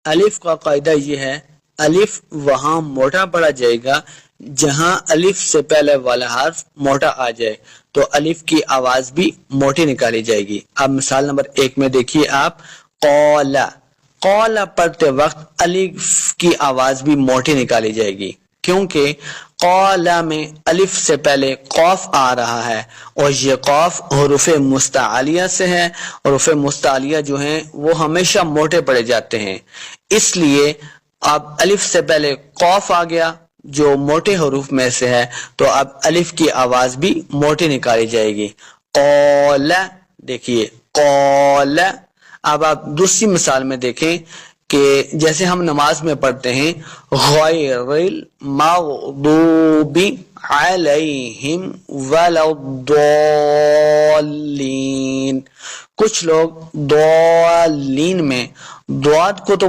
الف کا قاعدہ یہ ہے، الف وہاں موٹا پڑا جائے گا جہاں الف سے پہلے والا حرف موٹا آ جائے، تو الف کی آواز بھی موٹی نکالی جائے گی۔ اب مثال نمبر 1 میں دیکھیے آپ، قال، قال پڑھتے وقت الف کی آواز بھی موٹی نکالی جائے گی، کیونکہ قال میں الف سے پہلے قاف آ رہا ہے، اور یہ قاف حروف مستعلیہ سے ہے، حروف مستعلیہ جو ہیں وہ ہمیشہ موٹے پڑے جاتے ہیں، اس لیے اب الف سے پہلے قاف آ گیا جو موٹے حروف میں سے ہے، تو اب الف کی آواز بھی موٹی نکالی جائے گی۔ قال، دیکھیے قال۔ اب آپ دوسری مثال میں دیکھیں کہ جیسے ہم نماز میں پڑھتے ہیں غیر المغضوب علیہم ولا الضالین، کچھ لوگ ضالین میں ضاد کو تو